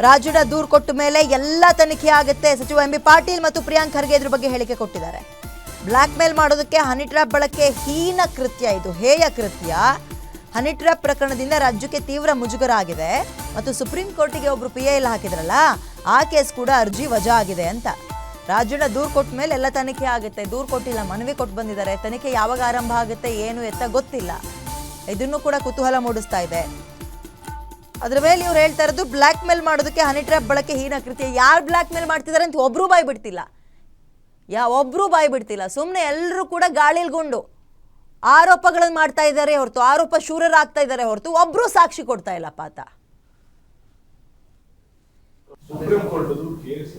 ರಾಜಣ್ಣ ದೂರು ಕೊಟ್ಟ ಮೇಲೆ ಎಲ್ಲ ತನಿಖೆ ಆಗುತ್ತೆ. ಸಚಿವ ಎಂ ಬಿ ಪಾಟೀಲ್ ಮತ್ತು ಪ್ರಿಯಾಂಕ್ ಖರ್ಗೆ ಇದ್ರ ಬಗ್ಗೆ ಹೇಳಿಕೆ ಕೊಟ್ಟಿದ್ದಾರೆ. ಬ್ಲ್ಯಾಕ್ ಮೇಲ್ ಮಾಡೋದಕ್ಕೆ ಹನಿ ಟ್ರ್ಯಾಪ್ ಬಳಕೆ ಹೀನ ಕೃತ್ಯ, ಇದು ಹೇಯ ಕೃತ್ಯ. ಹನಿ ಟ್ರ್ಯಾಪ್ ಪ್ರಕರಣದಿಂದ ರಾಜ್ಯಕ್ಕೆ ತೀವ್ರ ಮುಜುಗರ ಆಗಿದೆ ಮತ್ತು ಸುಪ್ರೀಂ ಕೋರ್ಟಿಗೆ ಒಬ್ರು PIL ಹಾಕಿದ್ರಲ್ಲ, ಆ ಕೇಸ್ ಕೂಡ ಅರ್ಜಿ ವಜಾ ಆಗಿದೆ ಅಂತ. ರಾಜಣ್ಣ ದೂರು ಕೊಟ್ಟ ಮೇಲೆ ಎಲ್ಲ ತನಿಖೆ ಆಗುತ್ತೆ. ದೂರು ಕೊಟ್ಟಿಲ್ಲ, ಮನವಿ ಕೊಟ್ಟು ಬಂದಿದ್ದಾರೆ. ತನಿಖೆ ಯಾವಾಗ ಆರಂಭ ಆಗುತ್ತೆ ಏನು ಎತ್ತ ಗೊತ್ತಿಲ್ಲ. ಇದನ್ನು ಕೂಡ ಕುತೂಹಲ ಮೂಡಿಸ್ತಾ ಇದೆ. ಅದ್ರ ಮೇಲೆ ಇವ್ರು ಹೇಳ್ತಾ ಇರೋದು ಬ್ಲ್ಯಾಕ್ ಮೇಲ್ ಮಾಡೋದಕ್ಕೆ ಹನಿ ಟ್ರ್ಯಾಪ್ ಬಳಕೆ ಹೀನ ಕೃತ್ಯ. ಯಾರು ಬ್ಲ್ಯಾಕ್ ಮೇಲ್ ಮಾಡ್ತಿದ್ದಾರೆ ಅಂತ ಒಬ್ರು ಬಾಯ್ ಬಿಡ್ತಿಲ್ಲ. ಸುಮ್ಮನೆ ಎಲ್ಲರೂ ಕೂಡ ಗಾಳಿಲ್ಗೊಂಡು ಆರೋಪಗಳನ್ನು ಮಾಡ್ತಾ ಇದ್ದಾರೆ ಹೊರತು, ಆರೋಪ ಶೂರರಾಗ್ತಾ ಇದ್ದಾರೆ ಹೊರತು ಒಬ್ರು ಸಾಕ್ಷಿ ಕೊಡ್ತಾ ಇಲ್ಲ ಪಾತ. ಸುಪ್ರೀಂ ಕೋರ್ಟ್ ಕೇಸ್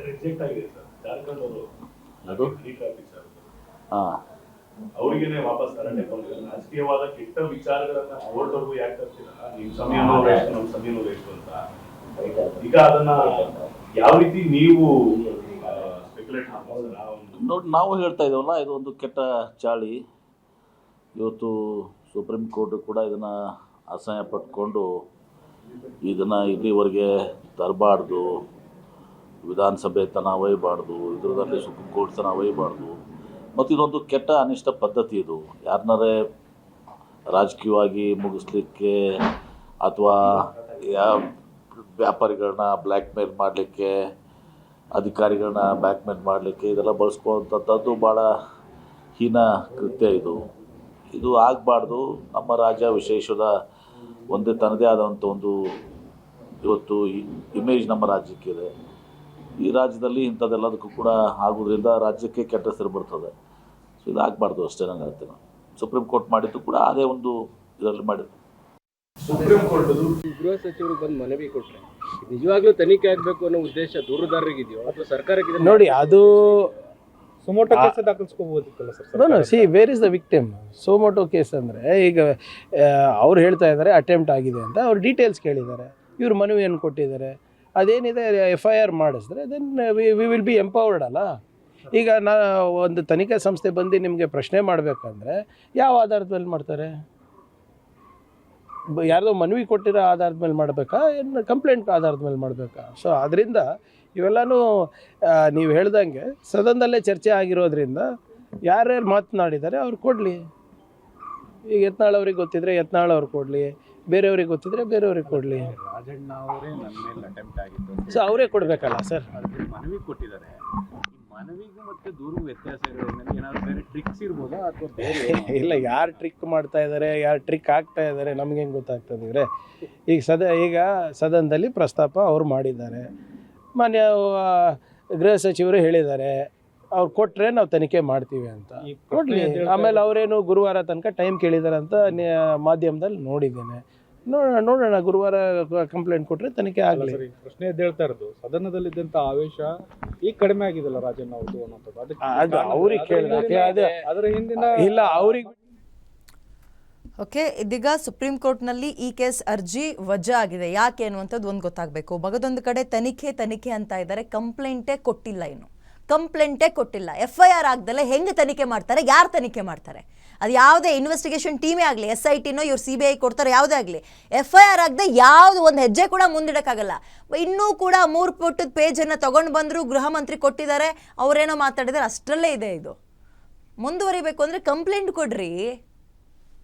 ರಿಜೆಕ್ಟ್ ಆಗಿದೆ ಸರ್. ಜಾರ್ಖಂಡ್ ಅವರು ಅವರಿಗೇನೆ ವಾಪಸ್ ತಗೊಂಡಿದ್ದಾರೆ. ರಾಜಕೀಯವಾದ ಕೆಟ್ಟ ವಿಚಾರಗಳನ್ನ ಕೋರ್ಟ್ ಅವ್ರಿಗೂ ಯಾಕೆ ತರ್ತೀರಾ? ನಿಮ್ ಸಮಯನೂ ವೇಸ್ಟ್, ನಮ್ಮ ಸಮಯನೂ ವೇಸ್ಟ್ ಅಂತ. ಈಗ ಅದನ್ನ ಯಾವ ರೀತಿ ನೀವು ಸ್ಪೆಕ್ಯುಲೇಟ್ ಮಾಡ್ಬೋದು? ನೋಡಿ, ನಾವು ಹೇಳ್ತಾ ಇದ್ದೇವಲ್ಲ, ಇದು ಒಂದು ಕೆಟ್ಟ ಚಾಳಿ. ಇವತ್ತು ಸುಪ್ರೀಂ ಕೋರ್ಟ್ ಕೂಡ ಇದನ್ನು ಅಸಹ್ಯ ಪಟ್ಕೊಂಡು ಇದನ್ನು ಇಲ್ಲಿವರೆಗೆ ತರಬಾರ್ದು, ವಿಧಾನಸಭೆ ತನ ಒಯ್ಯಬಾರ್ದು, ಇದರಲ್ಲಿ ಸುಪ್ರೀಂ ಕೋರ್ಟ್ ತನ ಒಯ್ಯಬಾರ್ದು. ಮತ್ತು ಇದೊಂದು ಕೆಟ್ಟ ಅನಿಷ್ಟ ಪದ್ಧತಿ. ಇದು ಯಾರನ್ನಾರೇ ರಾಜಕೀಯವಾಗಿ ಮುಗಿಸ್ಲಿಕ್ಕೆ ಅಥವಾ ವ್ಯಾಪಾರಿಗಳನ್ನ ಬ್ಲ್ಯಾಕ್ ಮೇಲ್ ಮಾಡಲಿಕ್ಕೆ, ಅಧಿಕಾರಿಗಳನ್ನ ಬ್ಲ್ಯಾಕ್ ಮೇಲ್ ಮಾಡಲಿಕ್ಕೆ ಇದೆಲ್ಲ ಬಳಸ್ಕೊಳ್ಳುವಂಥದ್ದು ಭಾಳ ಹೀನ ಕೃತ್ಯ. ಇದು ಆಗಬಾರ್ದು. ನಮ್ಮ ರಾಜ್ಯ ವಿಶೇಷದ ಒಂದೇ ತನ್ನದೇ ಆದಂಥ ಒಂದು ಇವತ್ತು ಇಮೇಜ್ ನಮ್ಮ ರಾಜ್ಯಕ್ಕಿದೆ. ಈ ರಾಜ್ಯದಲ್ಲಿ ಇಂಥದ್ದೆಲ್ಲದಕ್ಕೂ ಕೂಡ ಆಗೋದ್ರಿಂದ ರಾಜ್ಯಕ್ಕೆ ಕೆಟ್ಟ ಹೆಸರು ಬರ್ತದೆ. ಸೊ ಇದು ಆಗಬಾರ್ದು ಅಷ್ಟೇ ನಂಗೆ ಹೇಳ್ತೇನೆ. ಸುಪ್ರೀಂ ಕೋರ್ಟ್ ಮಾಡಿದ್ದು ಕೂಡ ಅದೇ ಒಂದು ಇದರಲ್ಲಿ ಮಾಡಿದ್ರು. ಸುಪ್ರೀಂ ಕೋರ್ಟ್ ಗೃಹ ಸಚಿವರು ಬಂದು ಮನವಿ ಕೊಟ್ಟರೆ ನಿಜವಾಗ್ಲೂ ತನಿಖೆ ಆಗಬೇಕು ಅನ್ನೋ ಉದ್ದೇಶ ದೂರುದಾರರಿಗಿದೆಯೋ ಅಥವಾ ಸರ್ಕಾರಕ್ಕೆ? ನೋಡಿ, ಅದು ಸೊಮೋಟೋ ಕೇಸ್ ದಾಖಲಿಸ್ಕೋಬಹುದಿತ್ತಲ್ಲ sir? See where is the victim. Suo motu case ಅಂದರೆ ಈಗ ಅವ್ರು ಹೇಳ್ತಾ ಇದ್ದಾರೆ ಅಟೆಂಪ್ಟ್ ಆಗಿದೆ ಅಂತ. ಅವ್ರು ಡೀಟೇಲ್ಸ್ ಕೇಳಿದ್ದಾರೆ, ಇವ್ರು ಮನವಿಯನ್ನು ಕೊಟ್ಟಿದ್ದಾರೆ. ಅದೇನಿದೆ FIR ಮಾಡಿಸಿದ್ರೆ then we will be empowered ಅಲ್ಲ. ಈಗ ಒಂದು ತನಿಖಾ ಸಂಸ್ಥೆ ಬಂದು ನಿಮಗೆ ಪ್ರಶ್ನೆ ಮಾಡಬೇಕಂದ್ರೆ ಯಾವ ಆಧಾರದ ಮೇಲೆ ಮಾಡ್ತಾರೆ? ಯಾರ್ದೋ ಮನವಿ ಕೊಟ್ಟಿರೋ ಆಧಾರದ ಮೇಲೆ ಮಾಡಬೇಕಾ, ಏನು ಕಂಪ್ಲೇಂಟ್ ಆಧಾರದ ಮೇಲೆ ಮಾಡಬೇಕಾ? ಸೊ ಅದರಿಂದ ಇವೆಲ್ಲನೂ ನೀವು ಹೇಳ್ದಂಗೆ ಸದನದಲ್ಲೇ ಚರ್ಚೆ ಆಗಿರೋದ್ರಿಂದ ಯಾರ್ಯಾರು ಮಾತನಾಡಿದ್ದಾರೆ ಅವ್ರು ಕೊಡಲಿ. ಈಗ ಯತ್ನಾಳ್ ಅವ್ರಿಗೆ ಗೊತ್ತಿದ್ರೆ ಯತ್ನಾಳ್ ಅವ್ರು ಕೊಡಲಿ, ಬೇರೆಯವ್ರಿಗೆ ಗೊತ್ತಿದ್ರೆ ಬೇರೆಯವ್ರಿಗೆ ಕೊಡಲಿ. ರಾಜಣ್ಣ ಅವರೇ ನನ್ನ ಮೇಲೆ ಅಟೆಂಪ್ಟ್ ಆಗಿತ್ತು, ಸೊ ಅವರೇ ಕೊಡಬೇಕಲ್ಲ ಸರ್. ಮನವಿ ಕೊಟ್ಟಿದ್ದಾರೆ. ಮನವಿಗೂ ಮತ್ತು ದೂರಿಗೂ ವ್ಯತ್ಯಾಸ ಇರೋದ್ರಲ್ಲಿ ಏನಾದರೂ ಬೇರೆ ಟ್ರಿಕ್ಸ್ ಇರ್ಬೋದಾ ಅಥವಾ ಬೇರೆ? ಇಲ್ಲ, ಯಾರು ಟ್ರಿಕ್ ಮಾಡ್ತಾ ಇದ್ದಾರೆ, ಯಾರು ಟ್ರಿಕ್ ಆಗ್ತಾ ಇದ್ದಾರೆ ನಮ್ಗೆ ಹೆಂಗೆ ಗೊತ್ತಾಗ್ತದೆ ಇವರೇ? ಈಗ ಸದನದಲ್ಲಿ ಪ್ರಸ್ತಾಪ ಅವ್ರು ಮಾಡಿದ್ದಾರೆ, ಮಾನ್ಯ ಗೃಹ ಸಚಿವರು ಹೇಳಿದ್ದಾರೆ, ಅವ್ರು ಕೊಟ್ಟರೆ ನಾವು ತನಿಖೆ ಮಾಡ್ತೀವಿ ಅಂತ. ಕೊಡಲಿ. ಆಮೇಲೆ ಅವರೇನು ಗುರುವಾರ ತನಕ ಟೈಮ್ ಕೇಳಿದ್ದಾರೆ ಅಂತ ಮಾಧ್ಯಮದಲ್ಲಿ ನೋಡಿದ್ದೇನೆ. ನೋಡೋಣ, ಗುರುವಾರ ಕಂಪ್ಲೇಂಟ್ ಕೊಟ್ಟರೆ ತನಿಖೆ ಆಗಲಿ. ಪ್ರಶ್ನೆ ಎದ್ದೇಳ್ತಾ ಇರೋದು ಸದನದಲ್ಲಿದ್ದಂಥ ಆವೇಶ ಈಗ ಕಡಿಮೆ ಆಗಿದೆಲ್ಲ ರಾಜಣ್ಣ ಅವ್ರದ್ದು ಅನ್ನೋದು. ಅದು ಅವ್ರಿಗೆ ಕೇಳಿದ್ರೆ ಅದರ ಹಿಂದಿನ ಇಲ್ಲ ಅವ್ರಿಗೆ. ಓಕೆ, ಇದೀಗ ಸುಪ್ರೀಂ ಕೋರ್ಟ್ನಲ್ಲಿ ಈ ಕೇಸ್ ಅರ್ಜಿ ವಜಾ ಆಗಿದೆ. ಯಾಕೆ ಅನ್ನುವಂಥದ್ದು ಒಂದು ಗೊತ್ತಾಗಬೇಕು. ಮಗದೊಂದು ಕಡೆ ತನಿಖೆ ಅಂತ ಇದ್ದಾರೆ, ಕಂಪ್ಲೇಂಟೇ ಕೊಟ್ಟಿಲ್ಲ. FIR ಆಗ್ದಲ್ಲೇ ಹೆಂಗೆ ತನಿಖೆ ಮಾಡ್ತಾರೆ? ಯಾರು ತನಿಖೆ ಮಾಡ್ತಾರೆ? ಅದು ಯಾವುದೇ ಇನ್ವೆಸ್ಟಿಗೇಷನ್ ಟೀಮೇ ಆಗಲಿ, SITನೋ ಇವ್ರು CBI ಕೊಡ್ತಾರೆ, ಯಾವುದೇ ಆಗಲಿ, FIR ಆಗದೆ ಯಾವುದು ಒಂದು ಹೆಜ್ಜೆ ಕೂಡ ಮುಂದಿಡೋಕ್ಕಾಗಲ್ಲ. ಇನ್ನೂ ಕೂಡ 3 ಪುಟದ ಪೇಜನ್ನು ತೊಗೊಂಡು ಬಂದರು, ಗೃಹ ಮಂತ್ರಿ ಕೊಟ್ಟಿದ್ದಾರೆ, ಅವರೇನೋ ಮಾತಾಡಿದ್ದಾರೆ, ಅಷ್ಟರಲ್ಲೇ ಇದೆ. ಇದು ಮುಂದುವರಿಬೇಕು ಅಂದರೆ ಕಂಪ್ಲೇಂಟ್ ಕೊಡ್ರಿ.